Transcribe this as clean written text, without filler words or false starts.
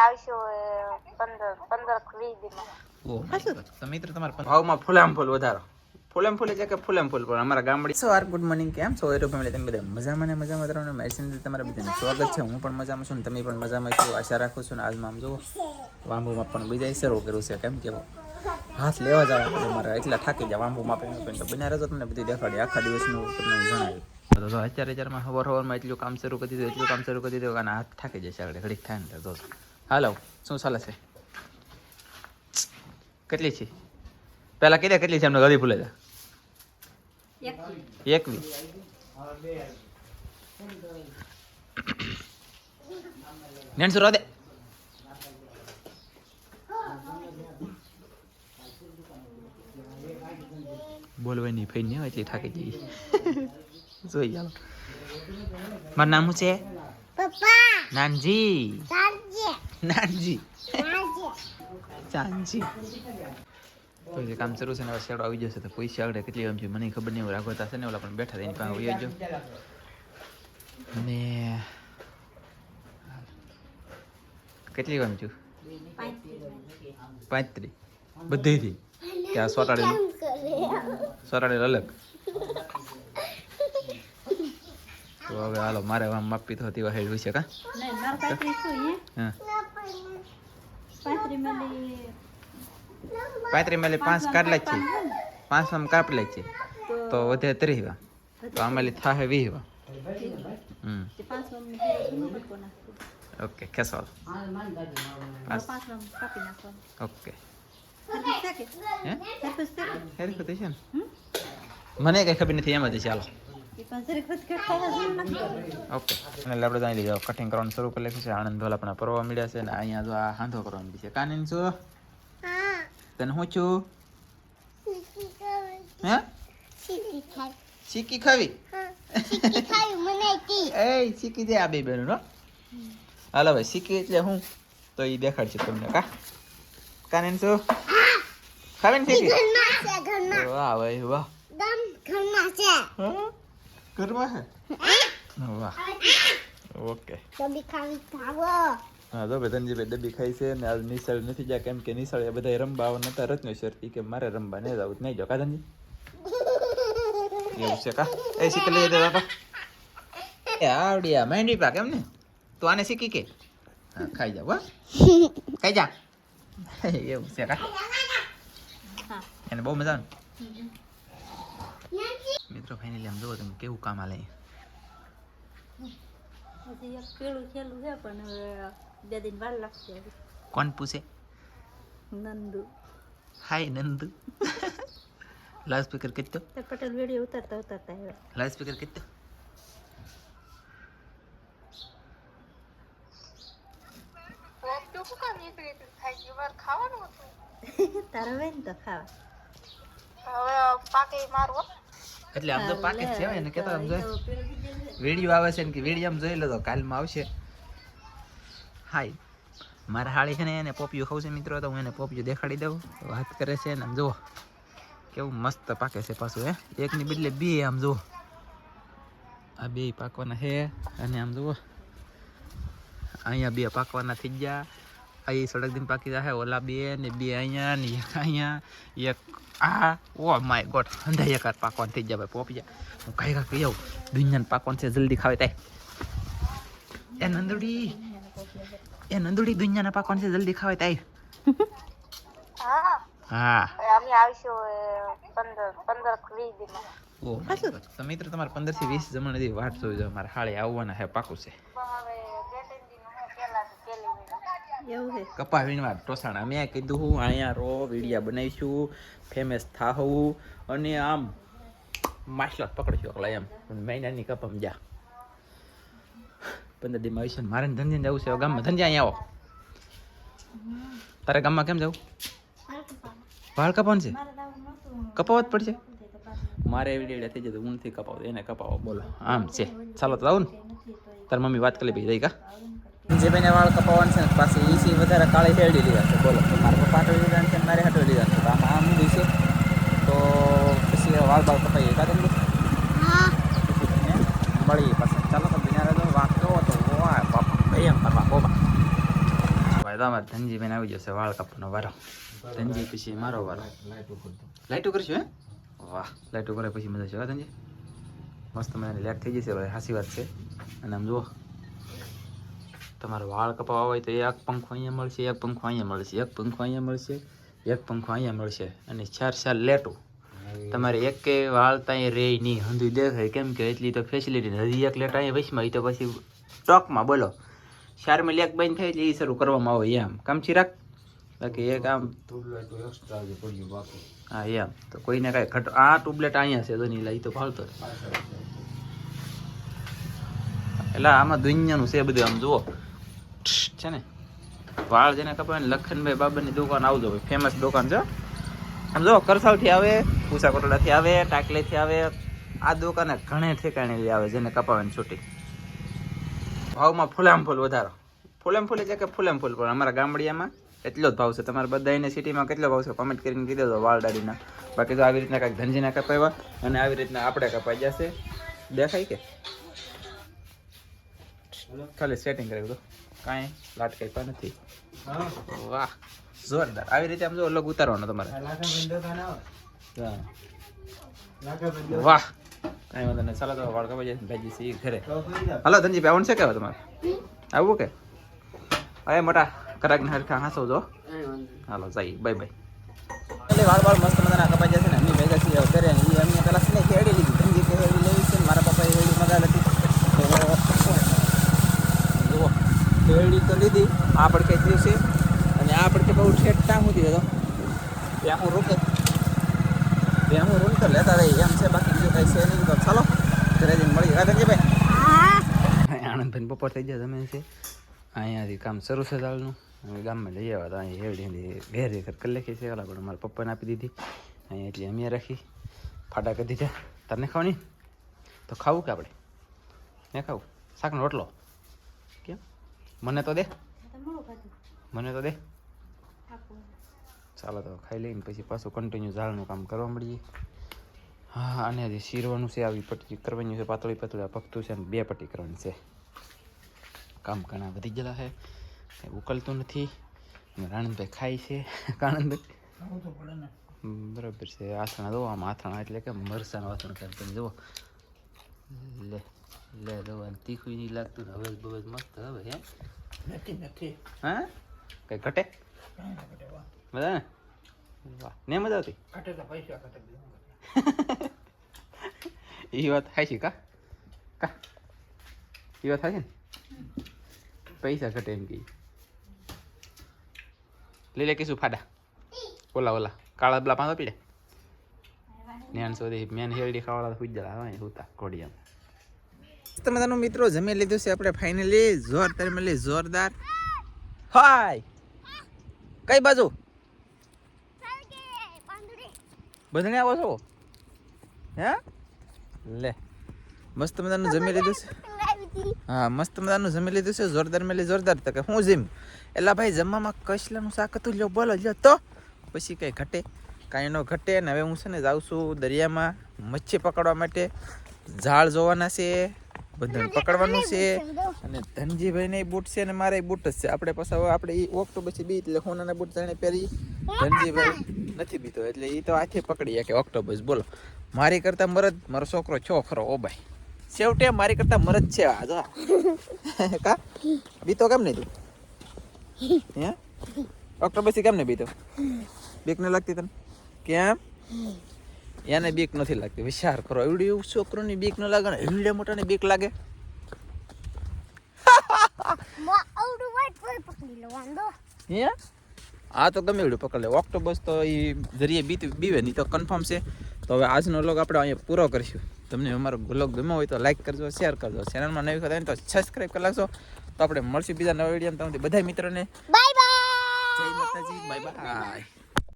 આવશો 15-20 દિનમાં. તો મિત્ર તમારા ભાવમાં ફૂલામ ફૂલ વધારો ફૂલેમ ફૂલે છે કે ફૂલેમ ફૂલ પણ અમારા ગામડી સો આર ગુડ મોર્નિંગ કેમ છો એરો ફેમિલી તમે બધા મજામાં ને મજામાં રહો ને મેસેજ તમારા બધાને સ્વાગત છે હું પણ મજામાં છું ને તમે પણ મજામાં છો આશા રાખું છું ને આજમાં આમ જો વાંબુમાં પણ બીજા શરૂ કર્યું છે કેમ કે હાથ લેવા જાય મારા એટલા થાકી જાય વાંબુ માપે તો બના રહેતો તમને બધી દેખાડી આખા દિવસનું તમને જણાવ્યું તો અત્યારમાં હવારમાં એટલું કામ શરૂ કરી દીધું અને હાથ થાકી જાય છે આગળ ઘડીક થાય ને તો હાલો શું ચાલે છે કેટલી છે પહેલા કીધા કેટલી છે એમને ગળી ભૂલે છે 21 નેનસુ રોદે બોલવાની ફઈ નહીં હોય એટલે થાકી જઈ જોઈ ચાલો મારું નામ શું છે પપ્પા નાનજી ચાંજી ચાંજી તો જે કામ શરૂ છે ને શેડો આવી જશે તો પૈસા આગળ કેટલી આમ છે મને ખબર નહીં રાઘવતા છે ને ઓલા પણ બેઠા એની પાસે આવી ગયો અને કેટલી કામ છું 35 બધીથી કે આ સોટાડે અલગ તો હવે હાલો મારે આમ માપી તો હતી હેડ વિશે કા હા 35 મેલી 5 કાઢલા છે 5 આમ કાપલે છે તો વધે 30 તો આમેલી થાહે 20 ઓકે કેસો ઓકે હેરી ખુદ છે મને કઈ ખબર નથી એમ જ ચાલો ઓકે અને આપણે જાણી લીધો કટિંગ કરવાનું શરૂ કરી નાખ્યું છે આનંદ વાલા પણ પરવા મળ્યા છે ને અહીંયા જો આ હાંધો કરવાનું છે કાનીન શું તને હું છું હે શીકી ખાવી એ શીકી દે આ બે બેનો નો હાલો ભાઈ શીકી એટલે હું તો એ દેખાડશે તમને કા કાનીન શું ખાવી ને શીકી વાહ ભાઈ વાહ ઘરમાં છે વાહ ઓકે હા તો ધનજી ભાઈ ડબ્બી ખાઈ છે ને આજ નિશાળ નથી જા કેમ કે નિશાળ એ બધા રમવા આવા નતા રત્નો શરતી કે મારે રમવા નહીં જવું નહીં જો કા ધનજી એવું છે કા એ શીખી લઈ દે બાપા એ આવડિયા માંડી પા કેમ ને તું આને શીખી કે હા ખાઈ જા વાહ ખાઈ જા એવું છે કા એને બહુ મજા આવે મિત્રો ફાઇનલી આમ જોવો તમે કેવું કામ આલે કોણ પૂછે Nandu hi Nandu loud speaker કિત્તો પટેલ વિડિયો ઉતારતા આવ્યા લાઉડ સ્પીકર કિત્તો તારા વેન તો ખાવા હવે પાકે મારું એટલે આમ તો પાકે છે ને કેતા આમ જોઈ વિડિયો આવે છે ને કે વિડિયો આમ જોઈ લો તો કાલમાં આવશે હાય મારા હાળી છે ને એને પોપિયું ખાવું છે મિત્રો તો હું એને પોપિયું દેખાડી દઉં વાત કરે છે ને આમ જુઓ કેવું મસ્ત પાકે છે પાછું હે એકની બદલે બે આમ જુઓ આ બે પાકવાના છે અને આમ જુઓ અહીંયા બે પાકવાના થઈ ગયા અહીં સડક દિન પાકી જાય ઓલા બે ને બે અહીંયા ને એક અહીંયા એક આ ઓ માય ગોડ અંધા એક પાકવાન થઈ જાય ભાઈ પોપી જાય હું કઈ કહી આવું દુનિયાને પાકવાન છે જલ્દી ખાવે તાય એ નંદુડી દુનિયાના પાકવાન છે જલ્દી ખાવે તાય હા અમે આવશો 15-20 દિનમાં. ઓ તો મિત્ર તમારે 15 થી 20 જમણ દી વાટ જોઈ જો મારે હાળે આવવાના હે પાકું છે હવે ગેરંટીનું હું પેલા પેલી એવું છે કપા વીણવા ટોસાણા મેં કીધું હું અહીંયા રો વિડીયા બનાવીશું ફેમસ થાવું અને આમ માછલા પકડશું એકલા એમ મહિનાની કપામાં જા 15 દીમાં આવીશું મારે ધંધે જવું છે ગામમાં ધંધે અહીંયા આવો તારે ગામમાં કેમ જવું વાળ કપાવાનું છે કપાવવા જ પડશે મારે એવી થઈ જતું હું નથી કપાવ એને કપાવો બોલો આમ છે ચાલો તો આવું ને તાર મમ્મી વાત કરી ભાઈ કા જે ભાઈને વાળ કપાવવાનું છે ને પાછી ઈસી વધારે કાળી હેડી લીધા છે બોલો તો મારા પપ્પા હાટો લીધા છે મારે હાટો લીધા છે તો આમાં આમ છે તો પછી વાળ બાળ કપાઈએ કા તમને મળીએ પાછા ચાલો તો બિના રહેજો વાત કહો તો વાહ બાપા એમ કરવા બોબા હવે તો અમારે ધનજીભાઈ આવી જશે વાળ કાપવાનો વારો. ધનજી પછી મારો વારો. લાઈટો કરશું હે? વાહ, લાઈટો કરે પછી મજા છે. ધનજી મસ્ત મજાની લેટ થઈ જશે ભાઈ, સાચી વાત છે. અને આમ જુઓ, તમારે વાળ કપાવવા હોય તો એક પંખો અહીંયા મળશે, એક પંખો અહીંયા મળશે, એક પંખો અહીંયા મળશે, એક પંખો અહીંયા મળશે, અને 4 લેટો. તમારે એક વાળ ત્યાં રે નહીં, હંધું દેખાય. કેમ કે એટલી તો ફેસિલિટી હજી એક લેટ અહીંયા વચમાં, એ તો પછી સ્ટોકમાં બોલો 4 લેક બંધ થાય એટલે એ શરૂ કરવામાં આવે એમ. કામચી રાખ. બાકી એક આમ હા એમ તો કોઈને કાંઈ ઘટ. આ ટ્યુબલેટ અહીંયા છે તો નહીં, એ તો ફાલતો એટલે આમાં દુનિયાનું છે બધું. આમ જુઓ છે ને, વાળ જેને કપાય ને લખનભાઈ બાબાની દુકાન આવજો ભાઈ, ફેમસ દુકાન છે. આમ જો કરસાવથી આવે, પૂસા કોટડાથી આવે, ટાકલેથી આવે, આ દુકાને ઘણે ઠેકાણે આવે જેને કપાવાની છૂટી. ભાવમાં ફૂલામ ફૂલ વધારો. ફૂલેમ ફૂલ છે કે ફૂલેમ ફૂલ, પણ અમારા ગામડિયામાં એટલો જ ભાવ છે. તમારે બધાને સિટીમાં કેટલો ભાવ છે કોમેન્ટ કરીને કીધો તો વાળ દાઢીના. બાકી તો આવી રીતના કાંઈક ધનજીના કપાવ્યા અને આવી રીતના આપણે કપાઈ જશે. દેખાય કે ખાલી સેટિંગ કરાવ્યું તો કાંઈ લાટ કાંઈ નથી. વાહ જોરદાર. આવી રીતે આમ જો અલગ ઉતારવાનો તમારે. વાહ કાંઈ વાંધો નહીં. ચાલો તો વાળ કપાઈ જાય ભાજી સી ઘરે. હાલો ધનજી આવવાનું છે કેવા તમારે આવવું કે? હવે મોટા કરાકને હરખા હાંસો જો. હાલો જઈએ, બાય બાય. એટલે વાળ મસ્ત મજાના કપાઈ જશે ને. એમની ભેગા છીએ કરે ને એ અમને પેલા ને ખેડી લીધી. ધનજી કે હેડી લેવી છે, મારા પપ્પાએ હેડી મગાવી હતી. જુઓ હેડી તો લીધી. આ પડકે થયું છે અને આ પડકે બહુ ઠેઠ સુધી હતો ત્યાં હું રોકે ત્યાં હું રૂમ તો લેતા રહી એમ છે. બાકી બીજું કાંઈ છે નહીં. તો ચાલો ઘરે જઈને મળી ગયા ધનજીભાઈ. આનંદભાઈ બપોર થઈ ગયા તમે છે. અહીંયાથી કામ શરૂ છે દાળનું. હવે ગામમાં લઈ આવ્યા તો અહીં હેડી ઘેર કરી લખી છે. ઓલા પણ મારા પપ્પાને આપી દીધી અહીંયા, એટલે અમે રાખી ફાટા કરી દીધા. તને ખાવાની તો ખાવું કે આપણે ને ખાવું શાકનો રોટલો? કેમ મને તો દે, મને તો દે. ચાલો તો ખાઈ લઈને પછી પાછું કન્ટિન્યુ ઝાડનું કામ કરવા મળીએ. હા અને હજી શીરવાનું છે, આવી પટ્ટી કરવાની છે, પાતળી પાતળી પગતું છે અને 2 પટ્ટી કરવાની છે. કામ ઘણા વધી ગયેલા છે, કંઈ ઉકલતું નથી. અને રાણંદભાઈ ખાય છે. આનંદભાઈ બરાબર છે. આથણા દો આમ આથણા એટલે કે મરસાનું આથણ કરે તમે જુઓ. લે લે દવા તીખું નહીં લાગતું ને હવે બહુ મસ્ત. હવે હે નથી હા કંઈ ઘટે બધા ને? વાહ ને મજા આવતી. એ વાત થાય છે કા કા એ વાત થાય છે ને, પૈસા ઘટે એમ કે. લઈ લે કીશું ફાડા ઓલા કાળા બલા 5 પીડે નેન સુધી મેન હેરડી ખાવાળા પૂજ્યા હોય હોતા કોડિયા. તમે તાનું મિત્રો જમી લીધું છે આપણે ફાઇનલી. જોરદાર મળી જોરદાર. હાય કઈ બાજુ બંધણે આવો છો હે? લે મસ્ત મજાનું જમી લીધું છે. હા મસ્ત મજાનું જમી લીધું છે. જોરદાર મેલી જોરદાર. તો કે હું જીમ એલા ભાઈ જમવામાં કસલાનું શાક હતું. લ્યો બોલો લ્યો તો પછી કંઈ ઘટે કાંઈ ન ઘટે. ને હવે હું છે ને જાઉં છું દરિયામાં મચ્છી પકડવા માટે. ઝાડ જોવાના છે, બધાને પકડવાનું છે. અને ધનજીભાઈને બૂટ છે ને મારે બૂટ જ છે. આપણે પાછા હવે આપણે એ ઓક્ટોબસી બી એટલે હોનાના બૂટ જાણે પહેરી. ધનજીભાઈ નથી બીતો એટલે એ તો હાથે પકડી કે ઓક્ટોબસ. બોલો મારી કરતાં મરદ મારો છોકરો છો ખરો ઓ ભાઈ. છેવટે મારી કરતાં મરદ છે. આ જો કા બીતો કેમ નહીં તું હે? ઓક્ટોબસી કેમ નહીં બીતો? બીક ન લાગતી તને? કેમ? એને બીક નથી લાગતી. વિચાર કરો એવડી એવું છોકરોની બીક ન લાગે ને એવડે મોટાની બીક લાગે. આ તો ગમે એવડું પકડ લે. ઓક્ટોબસ તો એ જરીએ બીવે નહીં તો કન્ફર્મ છે. તો હવે આજનો વ્લોગ આપણે અહીંયા પૂરો કરીશું. તમને અમારો વ્લોગ ગમ્યો હોય તો લાઈક કરજો, શેર કરજો. ચેનલમાં નવી હોય તો સબસ્ક્રાઈબ કરી નાખજો. તો આપણે મળશું બીજા નવા વિડીયો. તમને બધા મિત્રોને બાય બાય, જય માતાજી, બાય બાય.